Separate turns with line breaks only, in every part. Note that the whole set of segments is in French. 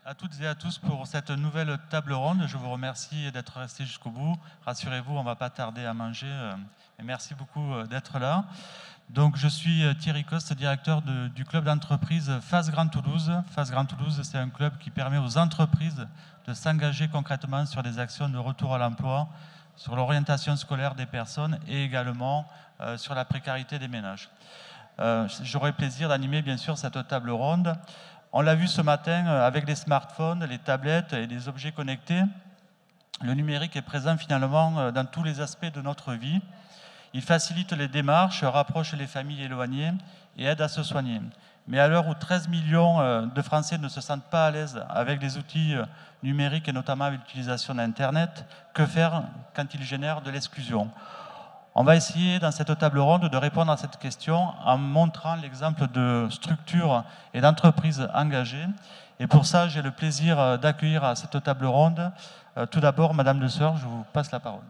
à toutes et à tous pour cette nouvelle table ronde. Je vous remercie d'être restés jusqu'au bout. Rassurez-vous, on ne va pas tarder à manger. Et merci beaucoup d'être là. Donc, je suis Thierry Coste, directeur du club d'entreprise FAS Grand Toulouse. FAS Grand Toulouse, c'est un club qui permet aux entreprises de s'engager concrètement sur des actions de retour à l'emploi, sur l'orientation scolaire des personnes et également sur la précarité des ménages. J'aurai le plaisir d'animer bien sûr cette table ronde. On l'a vu ce matin avec les smartphones, les tablettes et les objets connectés. Le numérique est présent finalement dans tous les aspects de notre vie. Il facilite les démarches, rapproche les familles éloignées et aide à se soigner. Mais à l'heure où 13 millions de Français ne se sentent pas à l'aise avec les outils numériques et notamment avec l'utilisation d'Internet, que faire quand ils génèrent de l'exclusion ? On va essayer dans cette table ronde de répondre à cette question en montrant l'exemple de structures et d'entreprises engagées. Et pour ça, j'ai le plaisir d'accueillir à cette table ronde tout d'abord Madame Le Seur, je vous passe la parole.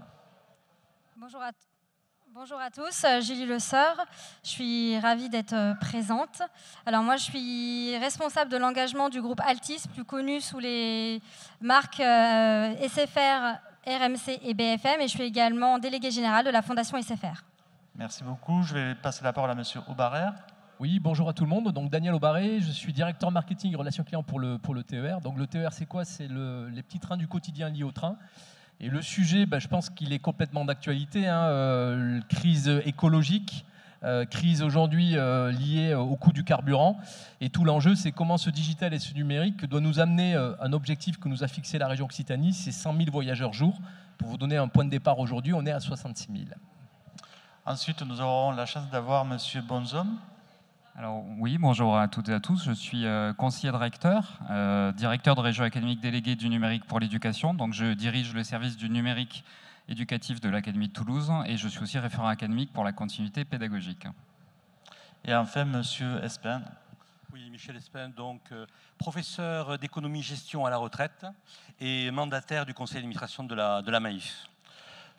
Bonjour à tous, Julie Le Seur, je suis ravie d'être présente. Alors moi je suis responsable de l'engagement du groupe Altis, plus connu sous les marques SFR, RMC et BFM, et je suis également déléguée générale de la Fondation SFR.
Merci beaucoup, je vais passer la parole à Monsieur Aubarer.
Oui, bonjour à tout le monde. Donc Daniel Aubaret, je suis directeur marketing et relations clients pour le TER. Donc le TER, c'est quoi? C'est les petits trains du quotidien liés au train. Et le sujet, je pense qu'il est complètement d'actualité. Crise écologique, crise aujourd'hui liée au coût du carburant. Et tout l'enjeu, c'est comment ce digital et ce numérique doit nous amener un objectif que nous a fixé la région Occitanie, c'est 100 000 voyageurs jour. Pour vous donner un point de départ aujourd'hui, on est à 66 000.
Ensuite, nous aurons la chance d'avoir Monsieur Bonzomme.
Alors oui, bonjour à toutes et à tous. Je suis conseiller de recteur, directeur de région académique délégué du numérique pour l'éducation. Donc je dirige le service du numérique éducatif de l'Académie de Toulouse et je suis aussi référent académique pour la continuité pédagogique.
Et enfin, Monsieur Espin.
Oui, Michel Espin, donc professeur d'économie-gestion à la retraite et mandataire du conseil d'administration de la MAIF.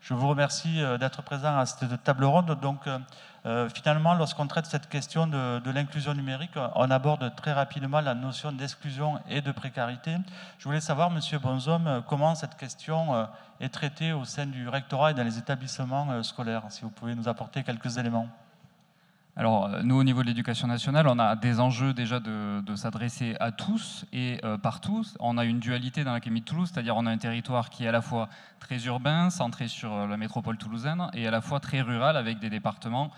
Je vous remercie d'être présent à cette table ronde. Donc, finalement, lorsqu'on traite cette question de l'inclusion numérique, on aborde très rapidement la notion d'exclusion et de précarité. Je voulais savoir, Monsieur Bonzomme, comment cette question est traitée au sein du rectorat et dans les établissements scolaires, si vous pouvez nous apporter quelques éléments.
Alors, nous, au niveau de l'éducation nationale, on a des enjeux déjà de s'adresser à tous et partout. On a une dualité dans l'Académie de Toulouse, c'est-à-dire on a un territoire qui est à la fois très urbain, centré sur la métropole toulousaine, et à la fois très rural, avec des départements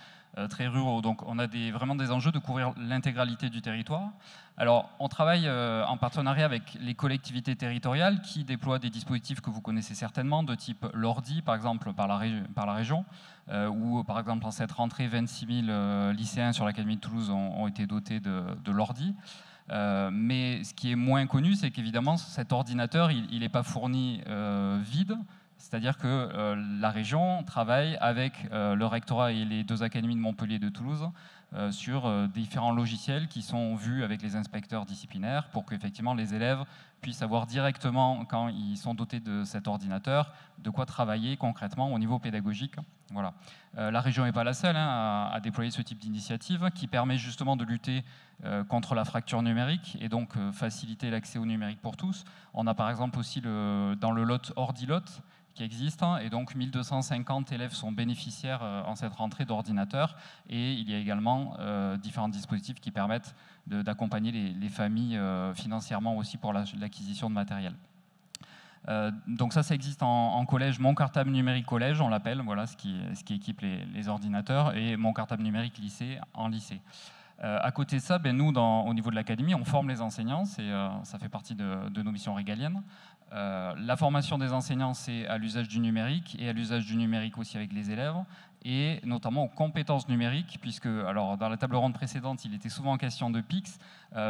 très ruraux. Donc, on a vraiment des enjeux de couvrir l'intégralité du territoire. Alors, on travaille en partenariat avec les collectivités territoriales qui déploient des dispositifs que vous connaissez certainement, de type l'ordi, par exemple, par la région, où, par exemple, en cette rentrée, 26 000 lycéens sur l'Académie de Toulouse ont été dotés de l'ordi. Mais ce qui est moins connu, c'est qu'évidemment, cet ordinateur, il n'est pas fourni vide. C'est-à-dire que la région travaille avec le rectorat et les deux académies de Montpellier et de Toulouse sur différents logiciels qui sont vus avec les inspecteurs disciplinaires pour qu'effectivement les élèves puissent savoir directement, quand ils sont dotés de cet ordinateur, de quoi travailler concrètement au niveau pédagogique. Voilà. La région n'est pas la seule à déployer ce type d'initiative qui permet justement de lutter contre la fracture numérique et donc faciliter l'accès au numérique pour tous. On a par exemple aussi dans le lot Ordilot qui existe, et donc 1250 élèves sont bénéficiaires en cette rentrée d'ordinateurs, et il y a également différents dispositifs qui permettent d'accompagner les familles financièrement aussi pour l'acquisition de matériel. Donc ça existe en collège, Mon Cartable Numérique Collège, on l'appelle, voilà ce qui équipe les ordinateurs, et Mon Cartable Numérique Lycée en lycée. À côté de ça, nous, au niveau de l'académie, on forme les enseignants, ça fait partie de nos missions régaliennes. La formation des enseignants, c'est à l'usage du numérique, et à l'usage du numérique aussi avec les élèves, et notamment aux compétences numériques, puisque alors, dans la table ronde précédente, il était souvent question de PIX,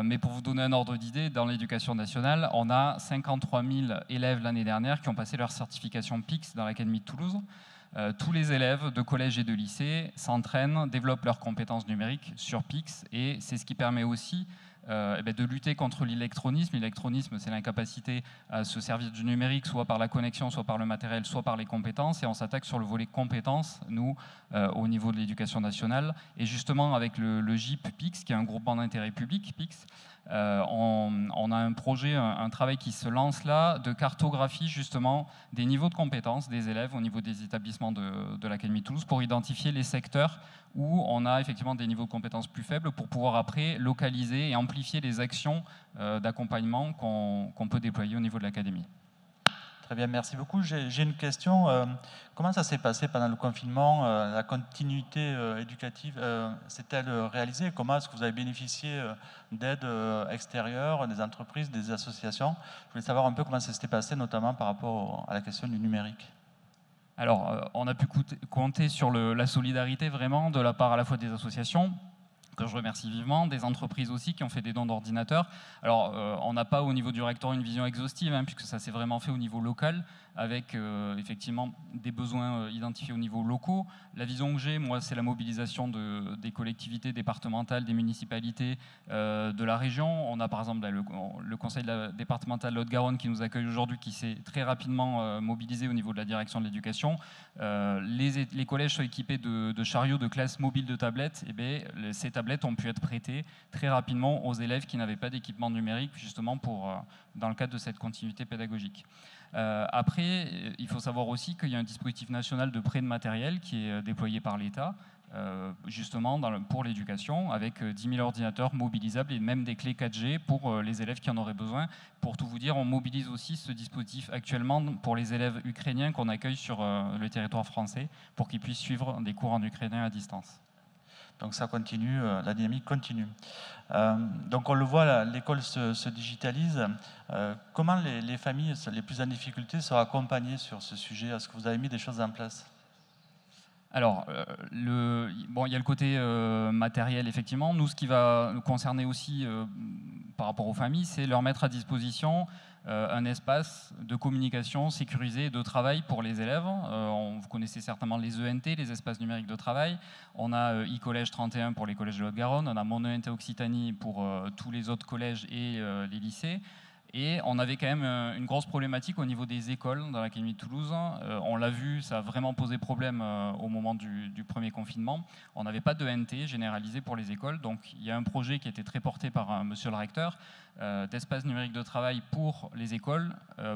mais pour vous donner un ordre d'idée, dans l'éducation nationale, on a 53 000 élèves l'année dernière qui ont passé leur certification PIX dans l'Académie de Toulouse. Tous les élèves de collège et de lycée s'entraînent, développent leurs compétences numériques sur PIX, et c'est ce qui permet aussi de lutter contre l'illectronisme. L'illectronisme, c'est l'incapacité à se servir du numérique, soit par la connexion, soit par le matériel, soit par les compétences. Et on s'attaque sur le volet compétences, nous, au niveau de l'éducation nationale. Et justement, avec le GIP PIX, qui est un groupement d'intérêt public, PIX, On a un projet, un travail qui se lance là, de cartographie justement des niveaux de compétences des élèves au niveau des établissements de l'Académie de Toulouse pour identifier les secteurs où on a effectivement des niveaux de compétences plus faibles pour pouvoir après localiser et amplifier les actions d'accompagnement qu'on peut déployer au niveau de l'Académie.
Très bien, merci beaucoup. J'ai une question. Comment ça s'est passé pendant le confinement? La continuité éducative s'est-elle réalisée? Comment est-ce que vous avez bénéficié d'aides extérieures, des entreprises, des associations? Je voulais savoir un peu comment ça s'était passé, notamment par rapport à la question du numérique.
Alors, on a pu compter sur la solidarité vraiment de la part à la fois des associations, que je remercie vivement, des entreprises aussi qui ont fait des dons d'ordinateurs. Alors, on n'a pas au niveau du rectorat une vision exhaustive, puisque ça s'est vraiment fait au niveau local, avec effectivement des besoins identifiés au niveau locaux. La vision que j'ai, moi, c'est la mobilisation des collectivités départementales, des municipalités de la région. On a par exemple le conseil départemental de Haute-Garonne qui nous accueille aujourd'hui, qui s'est très rapidement mobilisé au niveau de la direction de l'éducation. Les collèges sont équipés de chariots de classe mobiles de tablettes. Et bien, ces tablettes ont pu être prêtées très rapidement aux élèves qui n'avaient pas d'équipement numérique, justement dans le cadre de cette continuité pédagogique. Après, il faut savoir aussi qu'il y a un dispositif national de prêt de matériel qui est déployé par l'État, justement pour l'éducation, avec 10 000 ordinateurs mobilisables et même des clés 4G pour les élèves qui en auraient besoin. Pour tout vous dire, on mobilise aussi ce dispositif actuellement pour les élèves ukrainiens qu'on accueille sur le territoire français pour qu'ils puissent suivre des cours en ukrainien à distance.
Donc ça continue, la dynamique continue. Donc on le voit, l'école se digitalise. Comment les familles les plus en difficulté sont accompagnées sur ce sujet? Est-ce que vous avez mis des choses en place?
Alors, il y a le côté matériel, effectivement. Nous, ce qui va nous concerner aussi par rapport aux familles, c'est leur mettre à disposition un espace de communication sécurisé et de travail pour les élèves. Vous connaissez certainement les ENT, les espaces numériques de travail. On a e-Collège 31 pour les collèges de Haute-Garonne, on a mon ENT Occitanie pour tous les autres collèges et les lycées. Et on avait quand même une grosse problématique au niveau des écoles dans l'Académie de Toulouse. On l'a vu, ça a vraiment posé problème au moment du premier confinement. On n'avait pas de NT généralisé pour les écoles. Donc il y a un projet qui a été très porté par monsieur le recteur d'espace numérique de travail pour les écoles,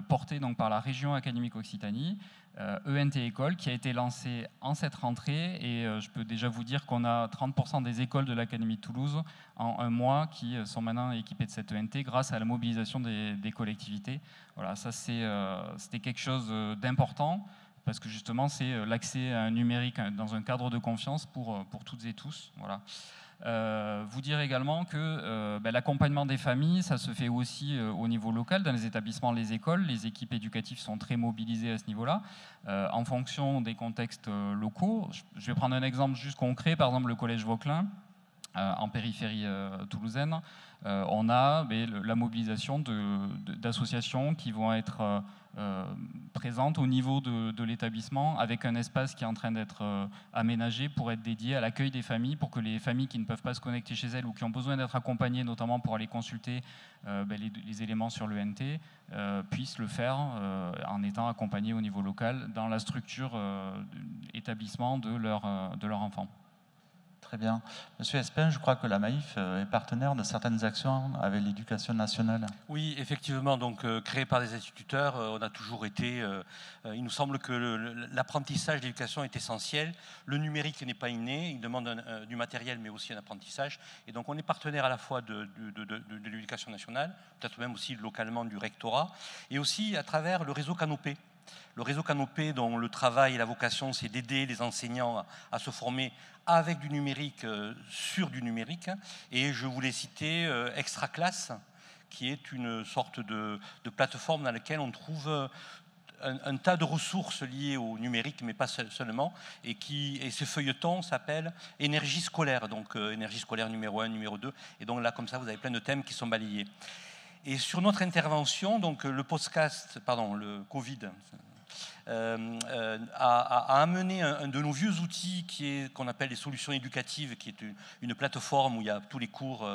porté donc par la région académique Occitanie, ENT École, qui a été lancé en cette rentrée. Et je peux déjà vous dire qu'on a 30% des écoles de l'Académie de Toulouse en un mois qui sont maintenant équipées de cette ENT grâce à la mobilisation des collectivités. Voilà, ça c'était quelque chose d'important parce que justement c'est l'accès à un numérique dans un cadre de confiance pour toutes et tous. Voilà. Vous dire également que l'accompagnement des familles, ça se fait aussi au niveau local, dans les établissements, les écoles. Les équipes éducatives sont très mobilisées à ce niveau-là, en fonction des contextes locaux. Je vais prendre un exemple juste concret, par exemple le collège Vauquelin, en périphérie toulousaine. On a la mobilisation d'associations qui vont être présentes au niveau de l'établissement, avec un espace qui est en train d'être aménagé pour être dédié à l'accueil des familles, pour que les familles qui ne peuvent pas se connecter chez elles ou qui ont besoin d'être accompagnées, notamment pour aller consulter les éléments sur l'ENT, puissent le faire en étant accompagnées au niveau local dans la structure établissement de leur enfant.
Très bien. Monsieur Espin, je crois que la Maïf est partenaire de certaines actions avec l'éducation nationale.
Oui, effectivement, donc créé par des instituteurs, on a toujours été... il nous semble que l'apprentissage de l'éducation est essentiel. Le numérique n'est pas inné, il demande du matériel, mais aussi un apprentissage. Et donc on est partenaire à la fois de l'éducation nationale, peut-être même aussi localement du rectorat, et aussi à travers le réseau Canopé. Le réseau Canopé, dont le travail et la vocation, c'est d'aider les enseignants à se former avec du numérique, sur du numérique. Et je voulais citer Extra Classe, qui est une sorte de plateforme dans laquelle on trouve un tas de ressources liées au numérique, mais pas seulement, et ce feuilleton s'appelle Énergie scolaire, donc énergie scolaire numéro 1, numéro 2, et donc là, comme ça, vous avez plein de thèmes qui sont balayés. Et sur notre intervention, donc le Covid, a amené un de nos vieux outils qu'on appelle les solutions éducatives, qui est une plateforme où il y a tous les cours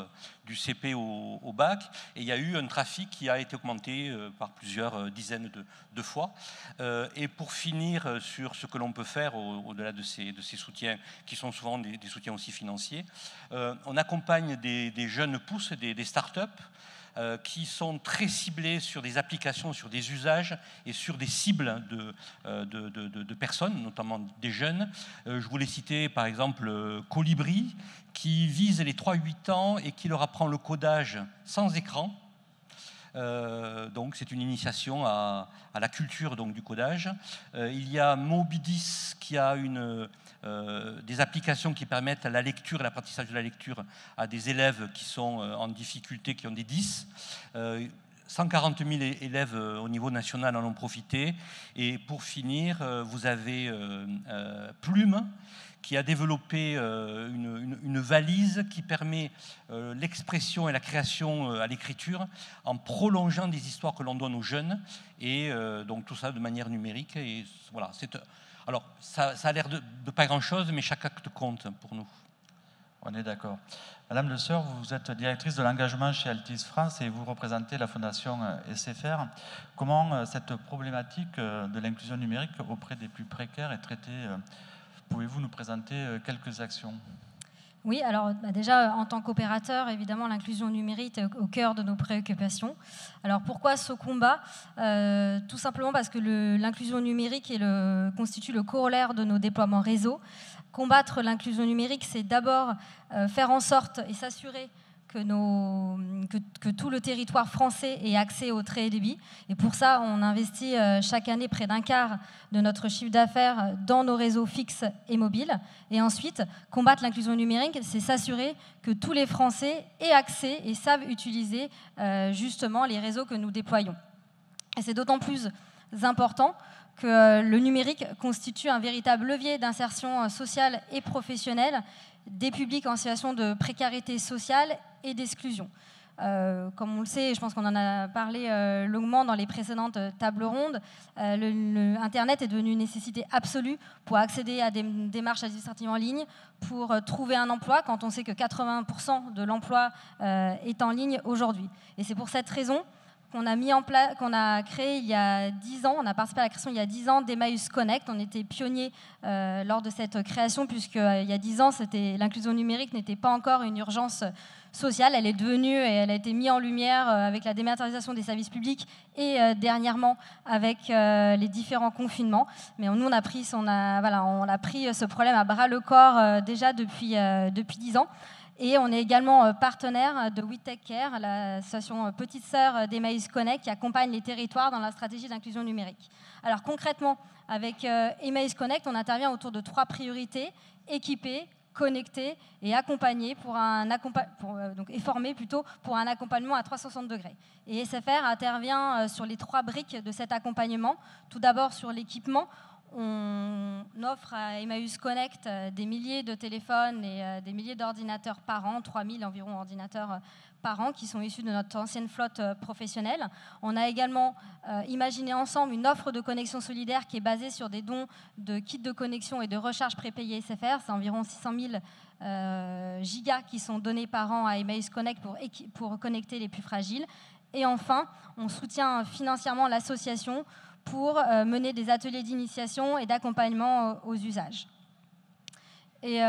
du CP au bac, et il y a eu un trafic qui a été augmenté par plusieurs dizaines de fois. Et pour finir sur ce que l'on peut faire au-delà de ces soutiens, qui sont souvent des soutiens aussi financiers, on accompagne des jeunes pousses, des start-up, qui sont très ciblés sur des applications, sur des usages et sur des cibles de personnes, notamment des jeunes. Je voulais citer par exemple Colibri, qui vise les 3-8 ans et qui leur apprend le codage sans écran. Donc c'est une initiation à la culture donc, du codage. Il y a Mobidis qui a des applications qui permettent la lecture et l'apprentissage de la lecture à des élèves qui sont en difficulté, qui ont des 10. 140 000 élèves au niveau national en ont profité. Et pour finir, vous avez Plume, qui a développé une valise qui permet l'expression et la création à l'écriture en prolongeant des histoires que l'on donne aux jeunes, et donc tout ça de manière numérique. Et voilà, alors ça a l'air de pas grand-chose, mais chaque acte compte pour nous.
On est d'accord. Madame Le Sœur, vous êtes directrice de l'engagement chez Altis France et vous représentez la fondation SFR. Comment cette problématique de l'inclusion numérique auprès des plus précaires est traitée? Pouvez-vous nous présenter quelques actions?
Oui, alors déjà, en tant qu'opérateur, évidemment, l'inclusion numérique est au cœur de nos préoccupations. Alors pourquoi ce combat? Tout simplement parce que l'inclusion numérique constitue le corollaire de nos déploiements réseau. Combattre l'inclusion numérique, c'est d'abord faire en sorte et s'assurer que tout le territoire français ait accès au très haut débit. Et pour ça, on investit chaque année près d'un quart de notre chiffre d'affaires dans nos réseaux fixes et mobiles. Et ensuite, combattre l'inclusion numérique, c'est s'assurer que tous les Français aient accès et savent utiliser justement les réseaux que nous déployons. Et c'est d'autant plus important que le numérique constitue un véritable levier d'insertion sociale et professionnelle des publics en situation de précarité sociale et d'exclusion. Comme on le sait, je pense qu'on en a parlé longuement dans les précédentes tables rondes, Internet est devenu une nécessité absolue pour accéder à des démarches administratives en ligne, pour trouver un emploi, quand on sait que 80% de l'emploi est en ligne aujourd'hui. Et c'est pour cette raison qu'on a créé il y a 10 ans, on a participé à la création il y a 10 ans d'Emmaüs Connect. On était pionniers lors de cette création, puisqu'il y a 10 ans, l'inclusion numérique n'était pas encore une urgence sociale. Elle est devenue et elle a été mise en lumière avec la dématérialisation des services publics et dernièrement avec les différents confinements. Mais nous, on a pris ce problème à bras le corps déjà depuis 10 ans. Et on est également partenaire de We Take Care, l'association petite sœur d'Emmaüs Connect, qui accompagne les territoires dans la stratégie d'inclusion numérique. Alors concrètement, avec Emmaüs Connect, on intervient autour de 3 priorités: équiper, connecter et accompagner et former plutôt pour un accompagnement à 360 degrés. Et SFR intervient sur les 3 briques de cet accompagnement. Tout d'abord sur l'équipement. On offre à Emmaüs Connect des milliers de téléphones et des milliers d'ordinateurs par an, 3000 environ ordinateurs par an, qui sont issus de notre ancienne flotte professionnelle. On a également imaginé ensemble une offre de connexion solidaire qui est basée sur des dons de kits de connexion et de recharge prépayés SFR. C'est environ 600 000 gigas qui sont donnés par an à Emmaüs Connect pour connecter les plus fragiles. Et enfin, on soutient financièrement l'association pour mener des ateliers d'initiation et d'accompagnement aux usages. Et,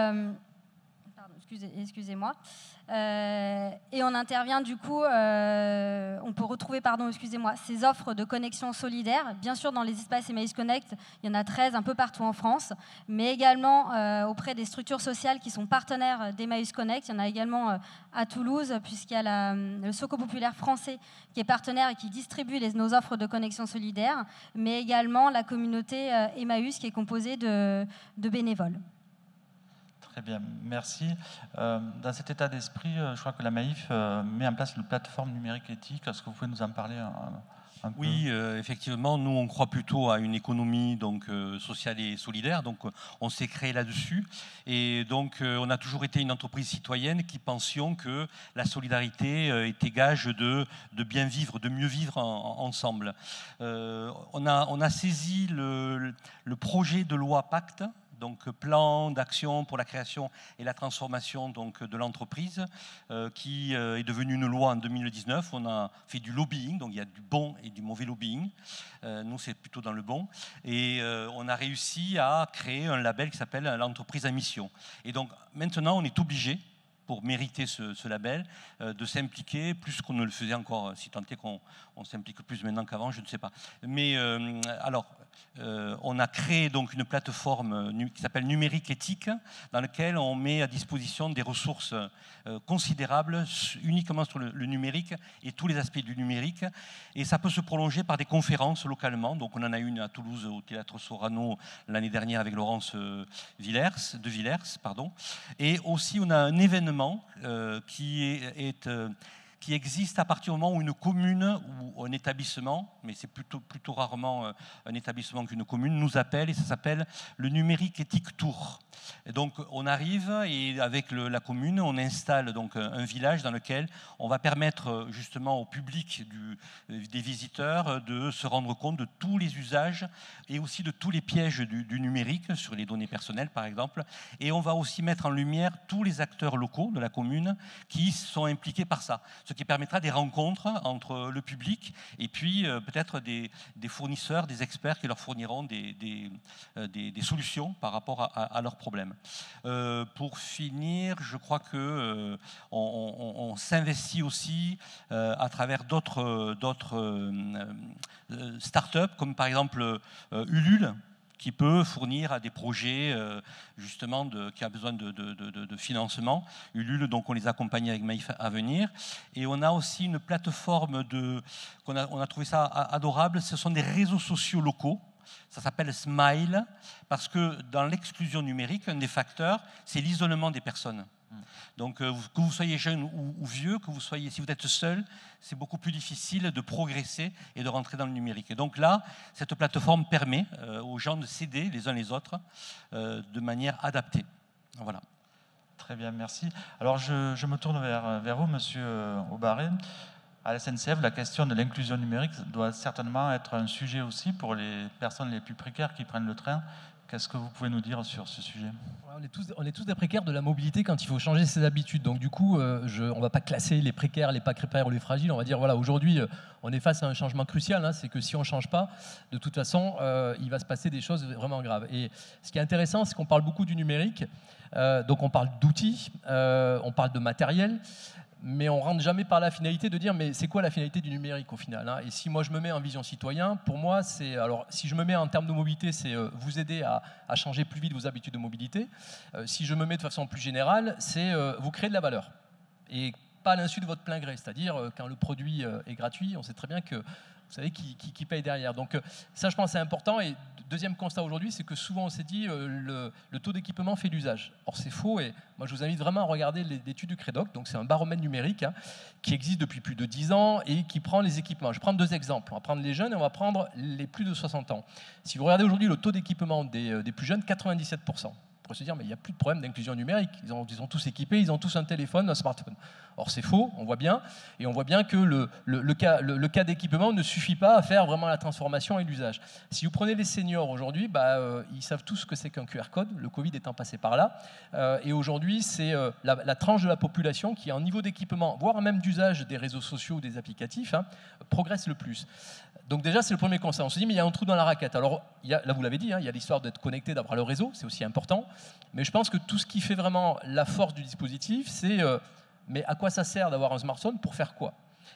excusez-moi. Et on intervient du coup, on peut retrouver, ces offres de connexion solidaire, bien sûr dans les espaces Emmaüs Connect, il y en a 13 un peu partout en France, mais également auprès des structures sociales qui sont partenaires d'Emmaüs Connect. Il y en a également à Toulouse, puisqu'il y a le Secours populaire français qui est partenaire et qui distribue nos offres de connexion solidaire, mais également la communauté Emmaüs qui est composée de bénévoles.
Très bien, merci. Dans cet état d'esprit, je crois que la Maïf met en place une plateforme numérique éthique. Est-ce que vous pouvez nous en parler
Oui, effectivement, nous on croit plutôt à une économie donc sociale et solidaire, donc on s'est créé là-dessus, et donc on a toujours été une entreprise citoyenne qui pensions que la solidarité était gage de bien vivre, de mieux vivre ensemble. On a saisi le projet de loi Pacte, donc plan d'action pour la création et la transformation donc, de l'entreprise, qui est devenue une loi en 2019. On a fait du lobbying, donc il y a du bon et du mauvais lobbying. Nous, c'est plutôt dans le bon. Et on a réussi à créer un label qui s'appelle l'entreprise à mission. Et donc maintenant, on est obligé, pour mériter ce label, de s'impliquer plus qu'on ne le faisait encore, si tant est qu'on s'implique plus maintenant qu'avant, je ne sais pas. Mais alors, on a créé donc une plateforme qui s'appelle Numérique Éthique, dans laquelle on met à disposition des ressources considérables uniquement sur le numérique et tous les aspects du numérique. Et ça peut se prolonger par des conférences localement. Donc on en a une à Toulouse au Théâtre Sorano l'année dernière avec Laurence de Villers. Et aussi on a un événement qui existe à partir du moment où une commune ou un établissement, mais c'est plutôt rarement un établissement qu'une commune, nous appelle, et ça s'appelle le Numérique Éthique Tour. Et donc on arrive et avec la commune, on installe donc un village dans lequel on va permettre justement au public des visiteurs de se rendre compte de tous les usages et aussi de tous les pièges du numérique sur les données personnelles par exemple. Et on va aussi mettre en lumière tous les acteurs locaux de la commune qui sont impliqués par ça, ce qui permettra des rencontres entre le public et puis peut-être des fournisseurs, des experts qui leur fourniront des solutions par rapport à leurs problèmes. Pour finir, je crois que on s'investit aussi à travers d'autres startups, comme par exemple Ulule, qui peut fournir à des projets justement qui a besoin de financement. Ulule, donc on les accompagne avec Maïf Avenir. Et on a aussi une plateforme on a trouvé ça adorable, ce sont des réseaux sociaux locaux. Ça s'appelle Smile, parce que dans l'exclusion numérique, un des facteurs, c'est l'isolement des personnes. Donc que vous soyez jeune ou vieux, si vous êtes seul, c'est beaucoup plus difficile de progresser et de rentrer dans le numérique. Et donc là, cette plateforme permet aux gens de s'aider les uns les autres de manière adaptée. Voilà.
Très bien, merci. Alors je me tourne vers vous, Monsieur Aubaret. À la SNCF, la question de l'inclusion numérique doit certainement être un sujet aussi pour les personnes les plus précaires qui prennent le train. Qu'est-ce que vous pouvez nous dire sur ce sujet ?
On est tous des précaires de la mobilité quand il faut changer ses habitudes. Donc du coup, on ne va pas classer les précaires, les pas précaires ou les fragiles. On va dire, voilà, aujourd'hui, on est face à un changement crucial. Hein, c'est que si on ne change pas, de toute façon, il va se passer des choses vraiment graves. Et ce qui est intéressant, c'est qu'on parle beaucoup du numérique. Donc on parle d'outils, on parle de matériel. Mais on ne rentre jamais par la finalité de dire mais c'est quoi la finalité du numérique au final, hein. Et si moi je me mets en vision citoyen, pour moi c'est, alors si je me mets en termes de mobilité, c'est vous aider à changer plus vite vos habitudes de mobilité. Si je me mets de façon plus générale, c'est vous créer de la valeur. Et pas à l'insu de votre plein gré, c'est-à-dire quand le produit est gratuit, on sait très bien que vous savez qui paye derrière. Donc ça je pense c'est important. Et deuxième constat aujourd'hui, c'est que souvent on s'est dit le taux d'équipement fait l'usage. Or c'est faux, et moi je vous invite vraiment à regarder l'étude du Crédoc, donc c'est un baromètre numérique hein, qui existe depuis plus de 10 ans et qui prend les équipements. Je vais prendre deux exemples, on va prendre les jeunes et on va prendre les plus de 60 ans. Si vous regardez aujourd'hui le taux d'équipement des plus jeunes, 97%. On pourrait se dire, mais il n'y a plus de problème d'inclusion numérique. Ils ont tous équipé, ils ont tous un téléphone, un smartphone. Or, c'est faux, on voit bien. Et on voit bien que le cas d'équipement ne suffit pas à faire vraiment la transformation et l'usage. Si vous prenez les seniors aujourd'hui, ils savent tous ce que c'est qu'un QR code, le Covid étant passé par là. Et aujourd'hui, c'est la tranche de la population qui, en niveau d'équipement, voire même d'usage des réseaux sociaux ou des applicatifs, hein, progresse le plus. Donc déjà, c'est le premier constat. On se dit, mais il y a un trou dans la raquette. Alors, là, vous l'avez dit, hein, il y a l'histoire d'être connecté, d'avoir le réseau, c'est aussi important. Mais je pense que tout ce qui fait vraiment la force du dispositif, c'est mais à quoi ça sert d'avoir un smartphone, pour faire quoi?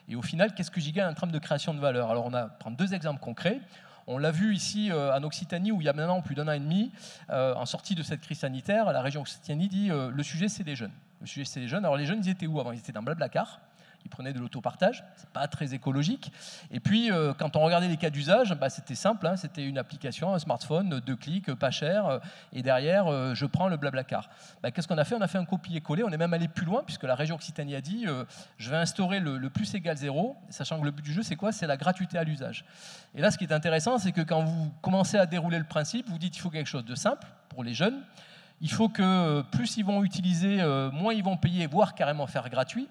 Et au final, qu'est-ce que j'y gagne en termes de création de valeur? Alors, on va prendre deux exemples concrets. On l'a vu ici en Occitanie, où il y a maintenant plus d'1 an et demi, en sortie de cette crise sanitaire, la région Occitanie dit le sujet, c'est les jeunes. Le sujet, c'est les jeunes. Alors, les jeunes, ils étaient où avant? Ils étaient dans Blablacar. Ils prenaient de l'autopartage, c'est pas très écologique. Et puis, quand on regardait les cas d'usage, c'était simple, hein, c'était une application, un smartphone, 2 clics, pas cher, et derrière, je prends le Blablacar. Qu'est-ce qu'on a fait? On a fait un copier-coller, on est même allé plus loin, puisque la région Occitanie a dit je vais instaurer le plus égal 0, sachant que le but du jeu, c'est quoi? C'est la gratuité à l'usage. Et là, ce qui est intéressant, c'est que quand vous commencez à dérouler le principe, vous dites il faut quelque chose de simple pour les jeunes, il faut que plus ils vont utiliser, moins ils vont payer, voire carrément faire gratuit.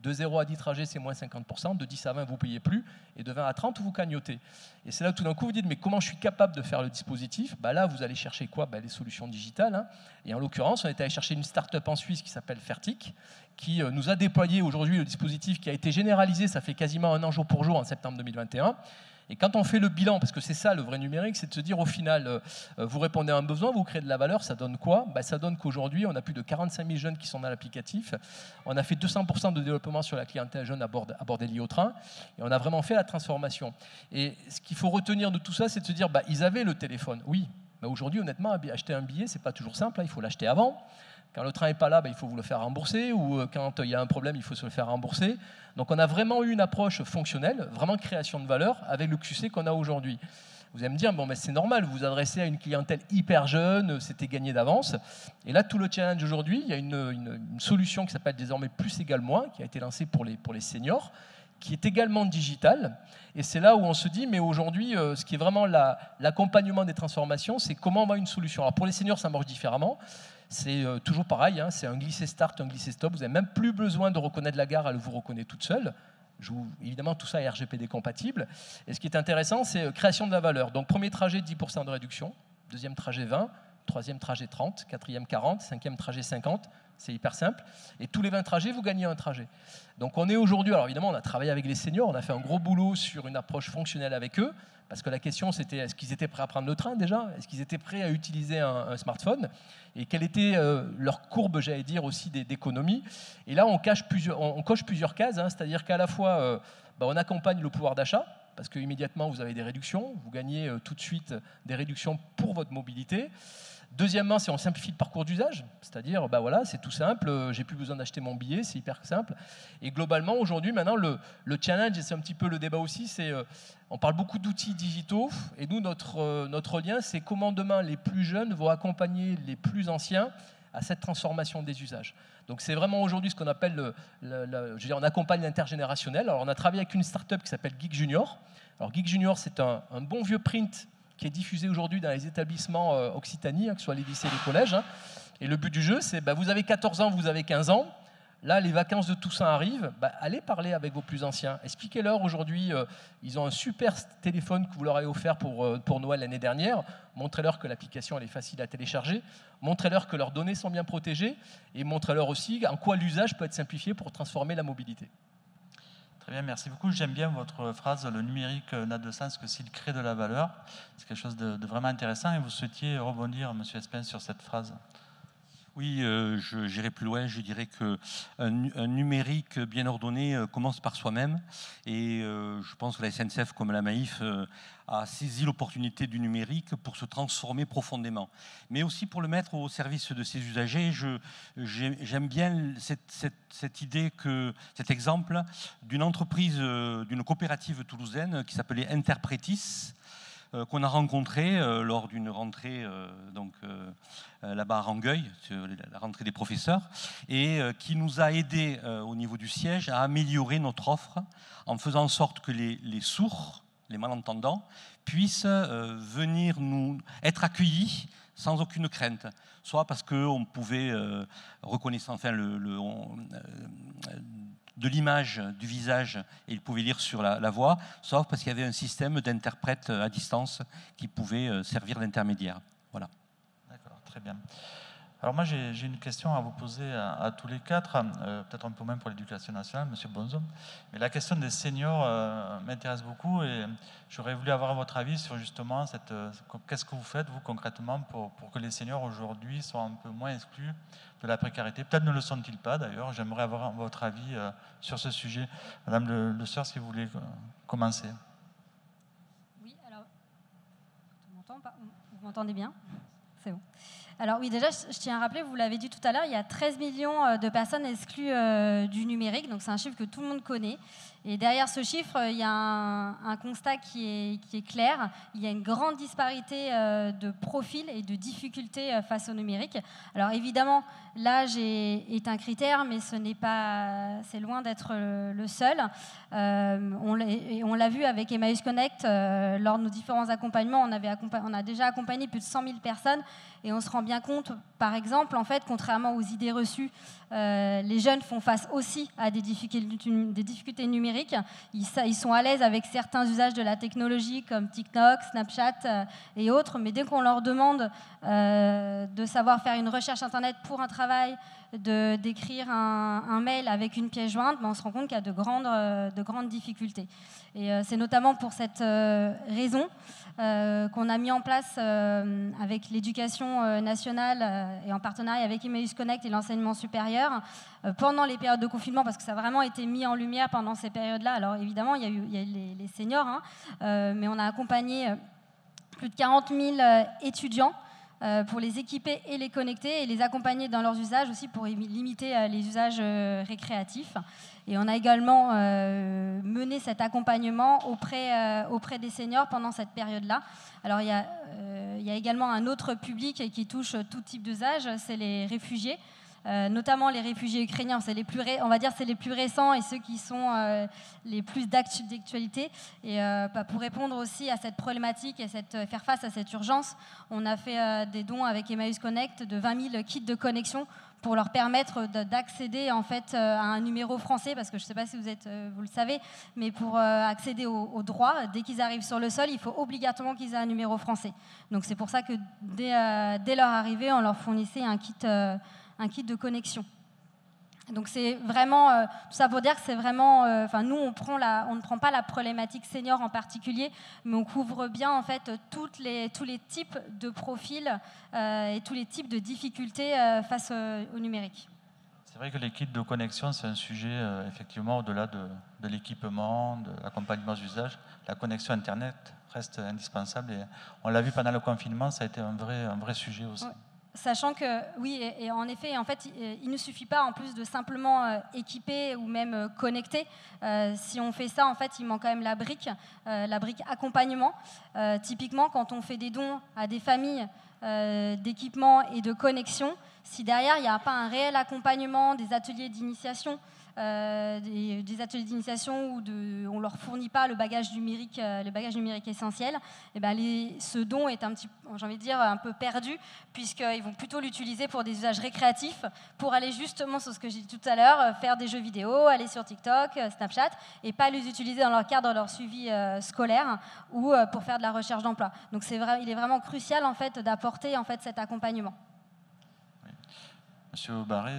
De 0 à 10 trajets, c'est moins 50%. De 10 à 20, vous ne payez plus. Et de 20 à 30, vous cagnotez. Et c'est là que tout d'un coup, vous dites, mais comment je suis capable de faire le dispositif? Là, vous allez chercher quoi? Les solutions digitales. Hein. Et en l'occurrence, on est allé chercher une start-up en Suisse qui s'appelle Fertic, qui nous a déployé aujourd'hui le dispositif qui a été généralisé, ça fait quasiment 1 an jour pour jour en septembre 2021. Et quand on fait le bilan, parce que c'est ça le vrai numérique, c'est de se dire au final, vous répondez à un besoin, vous créez de la valeur, ça donne quoi? Ça donne qu'aujourd'hui, on a plus de 45 000 jeunes qui sont dans l'applicatif. On a fait 200% de développement sur la clientèle jeune à bord des lits au train. Et on a vraiment fait la transformation. Et ce qu'il faut retenir de tout ça, c'est de se dire, ils avaient le téléphone, oui. Mais aujourd'hui, honnêtement, acheter un billet, c'est pas toujours simple, hein, il faut l'acheter avant. Quand le train n'est pas là, il faut vous le faire rembourser, ou quand il y a un problème, il faut se le faire rembourser. Donc on a vraiment eu une approche fonctionnelle, vraiment création de valeur, avec le QC qu'on a aujourd'hui. Vous allez me dire, mais c'est normal, vous vous adressez à une clientèle hyper jeune, c'était gagné d'avance. Et là, tout le challenge aujourd'hui, il y a une solution qui s'appelle désormais Plus égale moins, qui a été lancée pour les seniors, qui est également digitale. Et c'est là où on se dit, mais aujourd'hui, ce qui est vraiment l'accompagnement des transformations, c'est comment on va une solution. Alors pour les seniors, ça marche différemment. C'est toujours pareil, hein, c'est un glisser start, un glisser stop. Vous n'avez même plus besoin de reconnaître la gare, elle vous reconnaît toute seule. Évidemment, tout ça est RGPD compatible. Et ce qui est intéressant, c'est création de la valeur. Donc, premier trajet, 10% de réduction. Deuxième trajet, 20. Troisième trajet, 30. Quatrième, 40. Cinquième trajet, 50. C'est hyper simple. Et tous les 20 trajets, vous gagnez un trajet. Donc, on est aujourd'hui... Alors, évidemment, on a travaillé avec les seniors. On a fait un gros boulot sur une approche fonctionnelle avec eux. Parce que la question, c'était est-ce qu'ils étaient prêts à prendre le train déjà? Est-ce qu'ils étaient prêts à utiliser un smartphone? Et quelle était leur courbe, j'allais dire, aussi d'économie? Et là, on coche plusieurs cases. Hein, c'est-à-dire qu'à la fois, on accompagne le pouvoir d'achat, parce qu'immédiatement, vous avez des réductions. Vous gagnez tout de suite des réductions pour votre mobilité. Deuxièmement, c'est on simplifie le parcours d'usage, c'est-à-dire, voilà, c'est tout simple, j'ai plus besoin d'acheter mon billet, c'est hyper simple. Et globalement, aujourd'hui, maintenant, le challenge, et c'est un petit peu le débat aussi, c'est, on parle beaucoup d'outils digitaux, et nous, notre lien, c'est comment demain, les plus jeunes vont accompagner les plus anciens à cette transformation des usages. Donc c'est vraiment aujourd'hui ce qu'on appelle, on accompagne l'intergénérationnel. Alors on a travaillé avec une start-up qui s'appelle Geek Junior. Alors Geek Junior, c'est un bon vieux print qui est diffusé aujourd'hui dans les établissements Occitanie, que ce soit les lycées et les collèges. Hein. Et le but du jeu, c'est vous avez 14 ans, vous avez 15 ans. Là, les vacances de Toussaint arrivent. Allez parler avec vos plus anciens. Expliquez-leur aujourd'hui, ils ont un super téléphone que vous leur avez offert pour Noël l'année dernière. Montrez-leur que l'application elle est facile à télécharger. Montrez-leur que leurs données sont bien protégées. Et montrez-leur aussi en quoi l'usage peut être simplifié pour transformer la mobilité.
Très bien, merci beaucoup. J'aime bien votre phrase, le numérique n'a de sens que s'il crée de la valeur. C'est quelque chose de vraiment intéressant et vous souhaitiez rebondir, M. Espin, sur cette phrase.
Oui, j'irai plus loin, je dirais qu'un numérique bien ordonné commence par soi-même et je pense que la SNCF comme la Maïf a saisi l'opportunité du numérique pour se transformer profondément, mais aussi pour le mettre au service de ses usagers. J'aime bien cette idée, cet exemple d'une entreprise, d'une coopérative toulousaine qui s'appelait Interpretis, qu'on a rencontré lors d'une rentrée là-bas à Rangueil, la rentrée des professeurs, et qui nous a aidés au niveau du siège à améliorer notre offre en faisant en sorte que les sourds, les malentendants, puissent venir être accueillis sans aucune crainte, soit parce qu'on pouvait reconnaître de l'image, du visage, et ils pouvaient lire sur la voix, sauf parce qu'il y avait un système d'interprète à distance qui pouvait servir d'intermédiaire. Voilà.
D'accord, très bien. Alors moi, j'ai une question à vous poser à tous les quatre, peut-être un peu moins pour l'éducation nationale, M. Bonzo. Mais la question des seniors m'intéresse beaucoup et j'aurais voulu avoir votre avis sur justement qu'est-ce que vous faites, vous, concrètement, pour que les seniors aujourd'hui soient un peu moins exclus de la précarité. Peut-être ne le sont-ils pas, d'ailleurs. J'aimerais avoir votre avis sur ce sujet. Madame Le Sieur, si vous voulez commencer.
Oui, alors, vous m'entendez bien ? C'est bon. Alors oui, déjà, je tiens à rappeler, vous l'avez dit tout à l'heure, il y a 13 millions de personnes exclues du numérique, donc c'est un chiffre que tout le monde connaît. Et derrière ce chiffre, il y a un constat qui est clair. Il y a une grande disparité de profils et de difficultés face au numérique. Alors évidemment, l'âge est un critère, mais c'est loin d'être le seul. On l'a vu avec Emmaüs Connect, lors de nos différents accompagnements, on a déjà accompagné plus de 100 000 personnes, et on se rend bien compte, par exemple, en fait, contrairement aux idées reçues, les jeunes font face aussi à des difficultés numériques. Ils sont à l'aise avec certains usages de la technologie comme TikTok, Snapchat et autres, mais dès qu'on leur demande de savoir faire une recherche Internet pour un travail, d'écrire un mail avec une pièce jointe, on se rend compte qu'il y a de grandes difficultés. Et c'est notamment pour cette raison qu'on a mis en place avec l'éducation nationale et en partenariat avec Emmaüs Connect et l'enseignement supérieur pendant les périodes de confinement, parce que ça a vraiment été mis en lumière pendant ces périodes-là. Alors évidemment, il y a eu les seniors, mais on a accompagné plus de 40 000 étudiants pour les équiper et les connecter et les accompagner dans leurs usages aussi pour limiter les usages récréatifs. Et on a également mené cet accompagnement auprès des seniors pendant cette période-là. Alors il y a également un autre public qui touche tout type d'usage, c'est les réfugiés. Notamment les réfugiés ukrainiens, on va dire c'est les plus récents et ceux qui sont les plus d'actualité. Et pour répondre aussi à cette problématique et faire face à cette urgence, on a fait des dons avec Emmaüs Connect de 20 000 kits de connexion pour leur permettre d'accéder en fait à un numéro français, parce que je ne sais pas si vous le savez, mais pour accéder aux droits, dès qu'ils arrivent sur le sol, il faut obligatoirement qu'ils aient un numéro français. Donc c'est pour ça que dès leur arrivée, on leur fournissait un kit de connexion. Donc c'est vraiment, tout ça pour dire que c'est vraiment, nous on ne prend pas la problématique senior en particulier, mais on couvre bien en fait tous les types de profils et tous les types de difficultés face au numérique.
C'est vrai que les kits de connexion, c'est un sujet effectivement au-delà de l'équipement, de l'accompagnement d'usage. La connexion Internet reste indispensable et on l'a vu pendant le confinement, ça a été un vrai sujet aussi. Ouais.
Sachant que, oui, et en effet, il ne suffit pas en plus de simplement équiper ou même connecter. Si on fait ça, en fait, il manque quand même la brique accompagnement. Typiquement, quand on fait des dons à des familles d'équipement et de connexion, si derrière, il n'y a pas un réel accompagnement, des ateliers d'initiation, des ateliers d'initiation où on ne leur fournit pas le bagage numérique essentiel, et ce don est un peu perdu, puisqu'ils vont plutôt l'utiliser pour des usages récréatifs, pour aller justement sur ce que j'ai dit tout à l'heure, faire des jeux vidéo, aller sur TikTok, Snapchat, et pas les utiliser dans leur cadre de leur suivi scolaire ou pour faire de la recherche d'emploi. Donc il est vraiment crucial en fait, d'apporter en fait, cet accompagnement.
Monsieur Barré,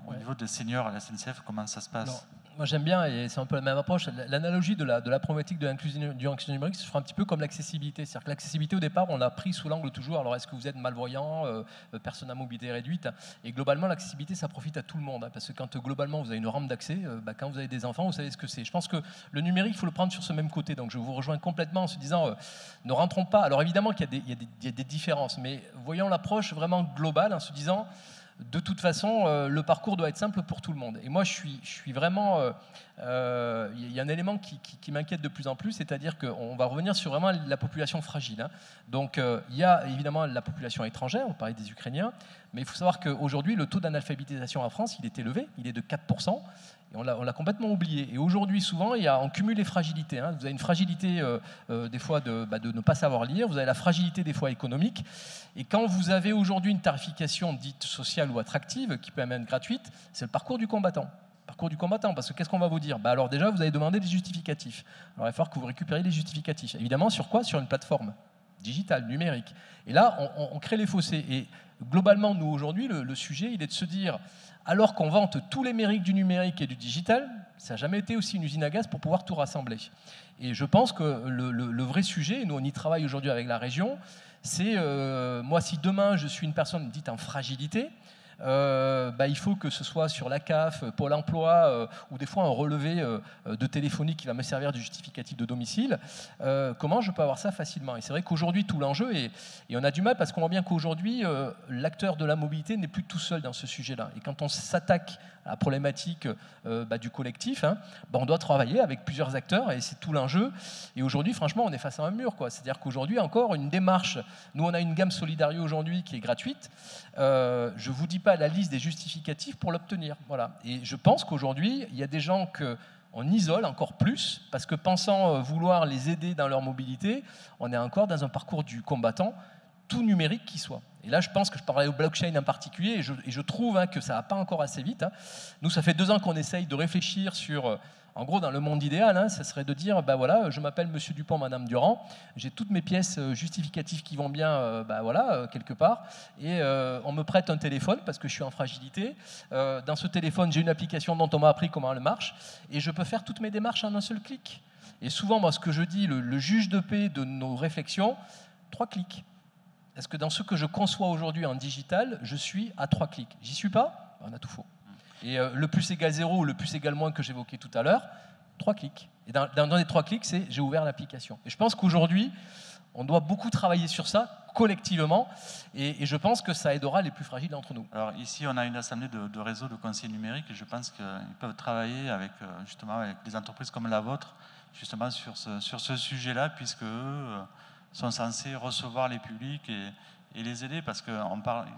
au niveau des seniors à la SNCF, comment ça se passe?
Alors, moi j'aime bien, et c'est un peu la même approche, l'analogie de la problématique de l'inclusion numérique, ce sera un petit peu comme l'accessibilité. C'est-à-dire que l'accessibilité, au départ, on l'a pris sous l'angle toujours, alors est-ce que vous êtes malvoyant, personne à mobilité réduite, et globalement, l'accessibilité, ça profite à tout le monde, hein, parce que quand globalement, vous avez une rampe d'accès, quand vous avez des enfants, vous savez ce que c'est. Je pense que le numérique, il faut le prendre sur ce même côté, donc je vous rejoins complètement en se disant, ne rentrons pas, alors évidemment qu'il y a des différences, mais voyons l'approche vraiment globale en se disant, de toute façon, le parcours doit être simple pour tout le monde. Et moi, je suis vraiment... Il y a un élément qui m'inquiète de plus en plus, c'est-à-dire qu'on va revenir sur vraiment la population fragile. Hein. Donc, il y a évidemment la population étrangère, on parlait des Ukrainiens, mais il faut savoir qu'aujourd'hui, le taux d'analphabétisation en France, il est élevé, il est de 4%. Et on l'a complètement oublié. Et aujourd'hui, souvent, on cumule les fragilités. Hein. Vous avez une fragilité, des fois, de ne pas savoir lire. Vous avez la fragilité, des fois, économique. Et quand vous avez aujourd'hui une tarification dite sociale ou attractive, qui peut même être gratuite, c'est le parcours du combattant. Parce que qu'est-ce qu'on va vous dire? Alors déjà, vous allez demander des justificatifs. Alors il va falloir que vous récupériez les justificatifs. Évidemment, sur quoi? Sur une plateforme digitale, numérique. Et là, on crée les fossés. Et globalement, nous, aujourd'hui, le sujet, il est de se dire... Alors qu'on vante tous les mérites du numérique et du digital, ça n'a jamais été aussi une usine à gaz pour pouvoir tout rassembler. Et je pense que le vrai sujet, et nous on y travaille aujourd'hui avec la région, c'est moi si demain je suis une personne dite en fragilité, il faut que ce soit sur la CAF, Pôle emploi, ou des fois un relevé de téléphonie qui va me servir du justificatif de domicile. Comment je peux avoir ça facilement? Et c'est vrai qu'aujourd'hui, tout l'enjeu, et on a du mal parce qu'on voit bien qu'aujourd'hui, l'acteur de la mobilité n'est plus tout seul dans ce sujet-là. Et quand on s'attaque à la problématique du collectif, on doit travailler avec plusieurs acteurs, et c'est tout l'enjeu. Et aujourd'hui, franchement, on est face à un mur, quoi. C'est-à-dire qu'aujourd'hui, encore, une démarche, nous, on a une gamme Solidario aujourd'hui qui est gratuite. Je ne vous dis pas la liste des justificatifs pour l'obtenir. Voilà. Et je pense qu'aujourd'hui, il y a des gens qu'on isole encore plus, parce que pensant vouloir les aider dans leur mobilité, on est encore dans un parcours du combattant, tout numérique qui soit. Et là, je pense que je parlais au blockchain en particulier, et je trouve que ça ne va pas encore assez vite. Nous, ça fait 2 ans qu'on essaye de réfléchir sur... En gros, dans le monde idéal, ça serait de dire, voilà, je m'appelle Monsieur Dupont, Madame Durand, j'ai toutes mes pièces justificatives qui vont bien, quelque part, et on me prête un téléphone parce que je suis en fragilité. Dans ce téléphone, j'ai une application dont on m'a appris comment elle marche, et je peux faire toutes mes démarches en un seul clic. Et souvent, moi, ce que je dis, le juge de paix de nos réflexions, 3 clics. Est-ce que dans ce que je conçois aujourd'hui en digital, je suis à 3 clics? J'y suis pas? On a tout faux. Et le plus égale 0 ou le plus égale moins que j'évoquais tout à l'heure, 3 clics. Et dans les 3 clics, c'est j'ai ouvert l'application. Et je pense qu'aujourd'hui, on doit beaucoup travailler sur ça, collectivement, et je pense que ça aidera les plus fragiles d'entre nous.
Alors ici, on a une assemblée de réseaux de conseillers numériques, et je pense qu'ils peuvent travailler avec, justement, avec des entreprises comme la vôtre, justement sur ce sujet-là, puisque eux sont censés recevoir les publics et les aider, parce que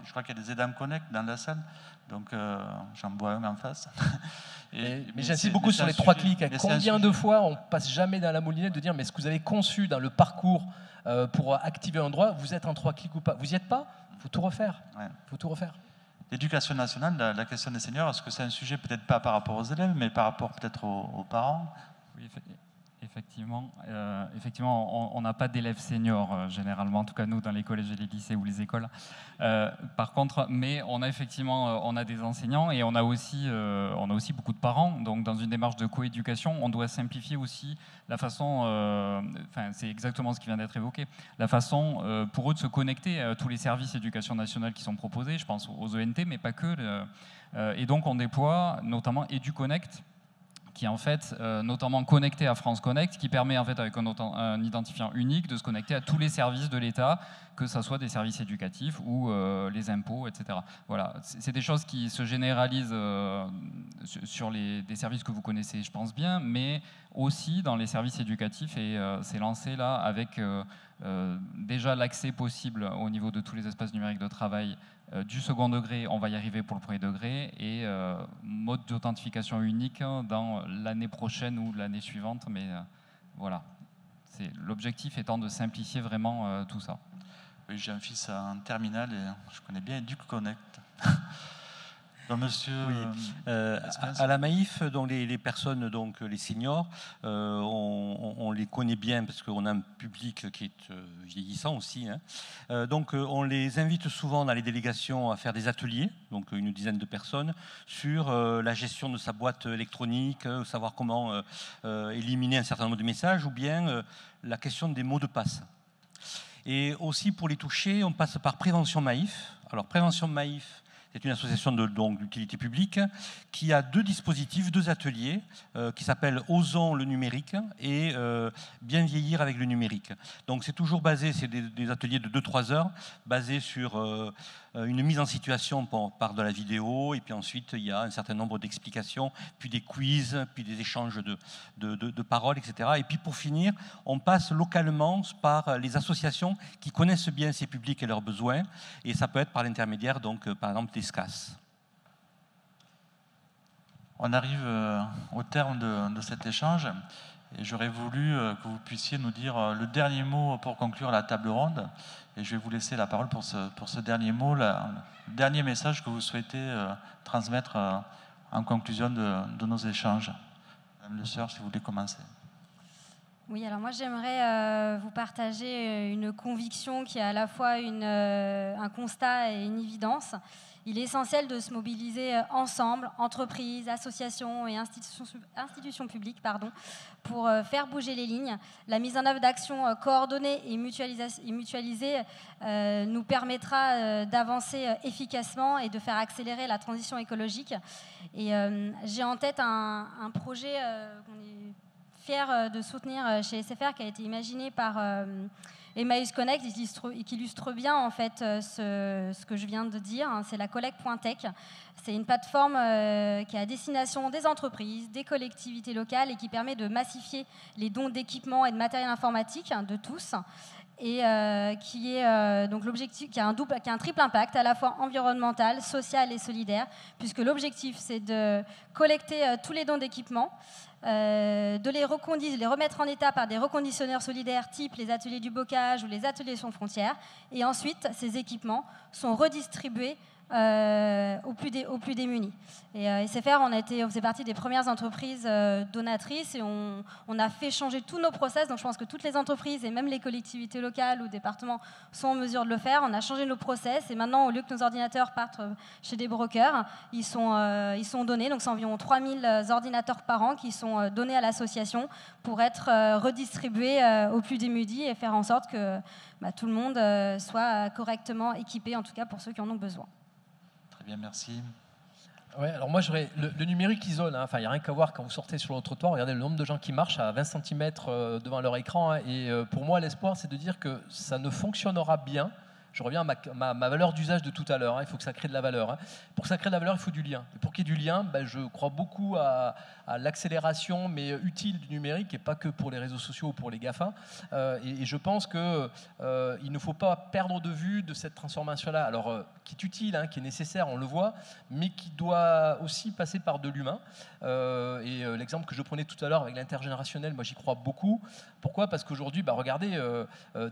je crois qu'il y a des aidants Connect dans la salle, donc j'en vois un en face.
Mais j'insiste beaucoup sur les 3 clics. Combien de fois on passe jamais dans la moulinette de dire, mais est-ce que vous avez conçu dans le parcours pour activer un droit, vous êtes en 3 clics ou pas? Vous n'y êtes pas? Il faut tout refaire. Faut tout refaire.
L'éducation nationale, la question des seniors, est-ce que c'est un sujet peut-être pas par rapport aux élèves, mais par rapport peut-être aux parents?
Oui, effectivement, on n'a pas d'élèves seniors, généralement, en tout cas nous, dans les collèges et les lycées ou les écoles. Par contre, mais on a effectivement on a des enseignants, et on a aussi beaucoup de parents. Donc, dans une démarche de coéducation, on doit simplifier aussi la façon, c'est exactement ce qui vient d'être évoqué, la façon pour eux de se connecter à tous les services éducation nationale qui sont proposés. Je pense aux ENT, mais pas que. Et donc, on déploie notamment EduConnect, qui est en fait notamment connecté à France Connect, qui permet en fait avec un identifiant unique de se connecter à tous les services de l'État, que ce soit des services éducatifs ou les impôts, etc. Voilà, c'est des choses qui se généralisent sur des services que vous connaissez, je pense bien, mais aussi dans les services éducatifs, et c'est lancé là avec déjà l'accès possible au niveau de tous les espaces numériques de travail du second degré, on va y arriver pour le premier degré, et mode d'authentification unique dans l'année prochaine ou l'année suivante, mais voilà. L'objectif étant de simplifier vraiment tout ça.
Oui, j'ai un fils en terminale et je connais bien EduConnect. Donc, monsieur,
oui. À la Maïf, donc les personnes, donc les seniors, on les connaît bien parce qu'on a un public qui est vieillissant aussi. Donc on les invite souvent dans les délégations à faire des ateliers, donc une dizaine de personnes, sur la gestion de sa boîte électronique, savoir comment éliminer un certain nombre de messages, ou bien la question des mots de passe. Et aussi pour les toucher, on passe par Prévention Maïf. Alors Prévention Maïf, c'est une association d'utilité publique qui a 2 dispositifs, 2 ateliers qui s'appellent Osons le numérique et Bien vieillir avec le numérique. Donc c'est toujours basé, c'est des ateliers de 2-3 heures basés sur une mise en situation par de la vidéo, et puis ensuite il y a un certain nombre d'explications, puis des quiz, puis des échanges de paroles, etc. Et puis pour finir, on passe localement par les associations qui connaissent bien ces publics et leurs besoins, et ça peut être par l'intermédiaire, donc par exemple d'ESCAS.
On arrive au terme de cet échange, et j'aurais voulu que vous puissiez nous dire le dernier mot pour conclure la table ronde. Et je vais vous laisser la parole pour ce dernier mot, le dernier message que vous souhaitez transmettre en conclusion de nos échanges. Madame Le Sœur, si vous voulez commencer.
Oui, alors moi j'aimerais vous partager une conviction qui est à la fois un constat et une évidence. il est essentiel de se mobiliser ensemble, entreprises, associations et institutions publiques, pour faire bouger les lignes. La mise en œuvre d'actions coordonnées et mutualisées nous permettra d'avancer efficacement et de faire accélérer la transition écologique. Et j'ai en tête un projet qu'on est fiers de soutenir chez SFR, qui a été imaginé par Emmaüs Connect, et qui illustre bien en fait ce que je viens de dire. C'est la collecte.tech. C'est une plateforme qui est à destination des entreprises, des collectivités locales et qui permet de massifier les dons d'équipements et de matériel informatique de tous. Et qui est donc l'objectif, qui a un triple impact, à la fois environnemental, social et solidaire, puisque l'objectif c'est de collecter tous les dons d'équipement, de les remettre en état par des reconditionneurs solidaires type les ateliers du bocage ou les ateliers sans frontières, et ensuite ces équipements sont redistribués aux plus démunis. Et SFR, on fait partie des premières entreprises donatrices et on a fait changer tous nos process. Donc je pense que toutes les entreprises et même les collectivités locales ou départements sont en mesure de le faire. On a changé nos process et maintenant, au lieu que nos ordinateurs partent chez des brokers, ils sont donnés. Donc c'est environ 3000 ordinateurs par an qui sont donnés à l'association pour être redistribués aux plus démunis et faire en sorte que tout le monde soit correctement équipé, en tout cas pour ceux qui en ont besoin.
Très bien, merci.
Ouais, alors moi, le numérique isole. Hein. Il n'y a rien qu'à voir quand vous sortez sur le trottoir. Regardez le nombre de gens qui marchent à 20 cm devant leur écran. Hein. Et pour moi, l'espoir, c'est de dire que ça ne fonctionnera bien. Je reviens à ma valeur d'usage de tout à l'heure. Hein. Il faut que ça crée de la valeur. Hein. Pour que ça crée de la valeur, il faut du lien. Et pour qu'il y ait du lien, je crois beaucoup à l'accélération, mais utile du numérique, et pas que pour les réseaux sociaux ou pour les GAFA. Et je pense qu'il ne faut pas perdre de vue de cette transformation-là, alors qui est utile, hein, qui est nécessaire, on le voit, mais qui doit aussi passer par de l'humain. L'exemple que je prenais tout à l'heure avec l'intergénérationnel, moi j'y crois beaucoup. Pourquoi ? Parce qu'aujourd'hui, regardez,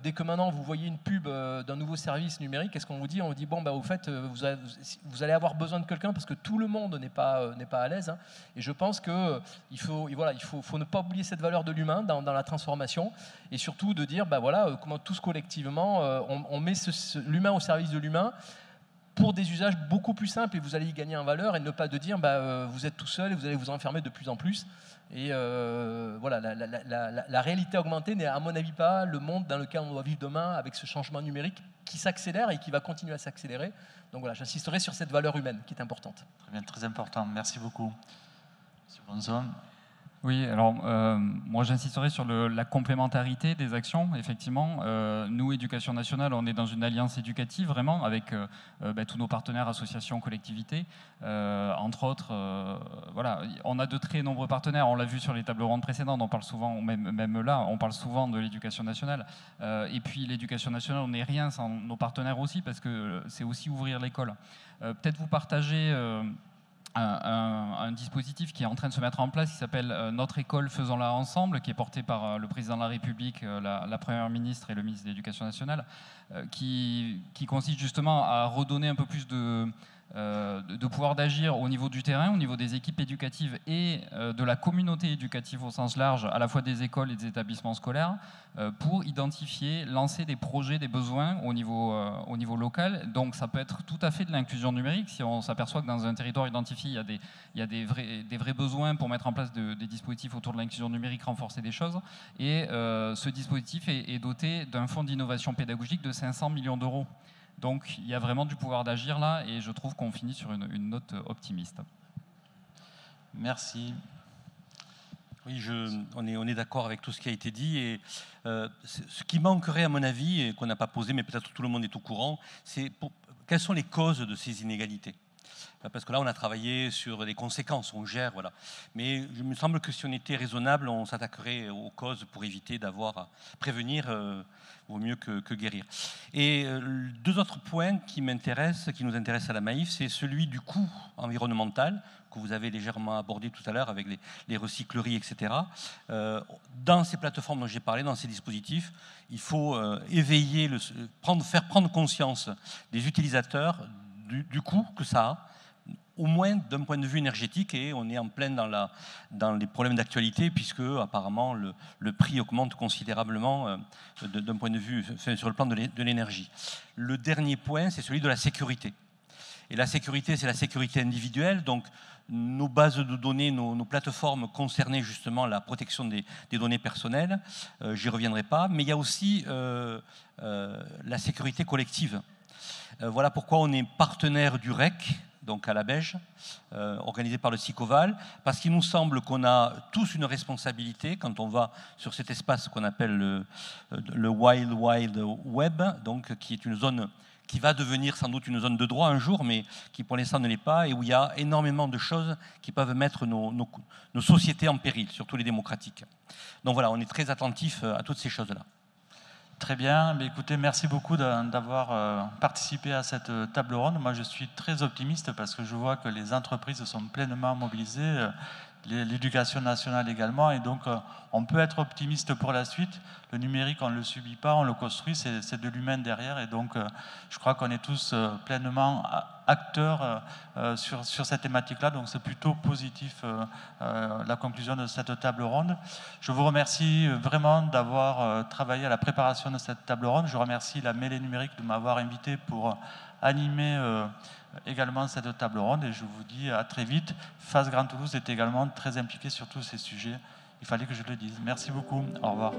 dès que maintenant vous voyez une pub d'un nouveau service numérique, qu'est-ce qu'on vous dit ? On vous dit, au fait, vous allez avoir besoin de quelqu'un parce que tout le monde n'est pas à l'aise. Hein. Et je pense qu'il faut ne pas oublier cette valeur de l'humain dans la transformation et surtout de dire, comment tous collectivement, on met l'humain au service de l'humain pour des usages beaucoup plus simples et vous allez y gagner en valeur et ne pas de dire, vous êtes tout seul et vous allez vous enfermer de plus en plus. Et la réalité augmentée n'est à mon avis pas le monde dans lequel on doit vivre demain avec ce changement numérique qui s'accélère et qui va continuer à s'accélérer. Donc voilà, j'insisterai sur cette valeur humaine qui est importante.
Très bien, très important. Merci beaucoup. Monsieur Bonzo.
Oui, alors moi j'insisterai sur la complémentarité des actions, effectivement. Nous, Éducation nationale, on est dans une alliance éducative vraiment avec tous nos partenaires, associations, collectivités. Entre autres, on a de très nombreux partenaires, on l'a vu sur les tables rondes précédentes, on parle souvent, même là, on parle souvent de l'Éducation nationale. Et puis l'Éducation nationale, on n'est rien sans nos partenaires aussi, parce que c'est aussi ouvrir l'école. Peut-être vous partagez... Un dispositif qui est en train de se mettre en place qui s'appelle Notre école, faisons-la ensemble, qui est porté par le président de la République, la première ministre et le ministre de l'Éducation nationale, qui consiste justement à redonner un peu plus de pouvoir d'agir au niveau du terrain, au niveau des équipes éducatives et de la communauté éducative au sens large, à la fois des écoles et des établissements scolaires, pour identifier, lancer des projets, des besoins au niveau local. Donc ça peut être tout à fait de l'inclusion numérique. Si on s'aperçoit que dans un territoire identifié, il y a des vrais besoins pour mettre en place des dispositifs autour de l'inclusion numérique, renforcer des choses. Et ce dispositif est doté d'un fonds d'innovation pédagogique de 500 millions d'euros. Donc il y a vraiment du pouvoir d'agir là et je trouve qu'on finit sur une note optimiste.
Merci.
Oui, on est d'accord avec tout ce qui a été dit. Et ce qui manquerait à mon avis, et qu'on n'a pas posé, mais peut-être tout le monde est au courant, c'est quelles sont les causes de ces inégalités ? Parce que là, on a travaillé sur les conséquences, on gère, voilà. Mais il me semble que si on était raisonnable, on s'attaquerait aux causes pour éviter d'avoir à prévenir, vaut mieux que guérir. Et deux autres points qui nous intéressent à la Maïf, c'est celui du coût environnemental, que vous avez légèrement abordé tout à l'heure avec les recycleries, etc. Dans ces plateformes dont j'ai parlé, dans ces dispositifs, il faut faire prendre conscience des utilisateurs du coût que ça a, au moins d'un point de vue énergétique, et on est en plein dans les problèmes d'actualité, puisque apparemment le prix augmente considérablement d'un point de vue sur le plan de l'énergie. Le dernier point, c'est celui de la sécurité. Et la sécurité, c'est la sécurité individuelle. Donc, nos bases de données, nos plateformes concernaient justement la protection des données personnelles. J'y reviendrai pas. Mais il y a aussi la sécurité collective. Voilà pourquoi on est partenaire du REC, donc à la Beige, organisé par le SICOVAL, parce qu'il nous semble qu'on a tous une responsabilité quand on va sur cet espace qu'on appelle le Wild Wild Web, donc qui est une zone qui va devenir sans doute une zone de droit un jour, mais qui pour l'instant ne l'est pas, et où il y a énormément de choses qui peuvent mettre nos sociétés en péril, surtout les démocratiques. Donc voilà, on est très attentif à toutes ces choses-là.
Très bien. Mais écoutez, merci beaucoup d'avoir participé à cette table ronde. Moi, je suis très optimiste parce que je vois que les entreprises sont pleinement mobilisées, l'éducation nationale également, et donc on peut être optimiste pour la suite. Le numérique, on ne le subit pas, on le construit, c'est de l'humain derrière, et donc je crois qu'on est tous pleinement acteurs sur cette thématique-là, donc c'est plutôt positif la conclusion de cette table ronde. Je vous remercie vraiment d'avoir travaillé à la préparation de cette table ronde. Je remercie la Mêlée numérique de m'avoir invité pour animer également cette table ronde, et je vous dis à très vite. FAS Grand Toulouse est également très impliqué sur tous ces sujets. Il fallait que je le dise. Merci beaucoup. Au revoir.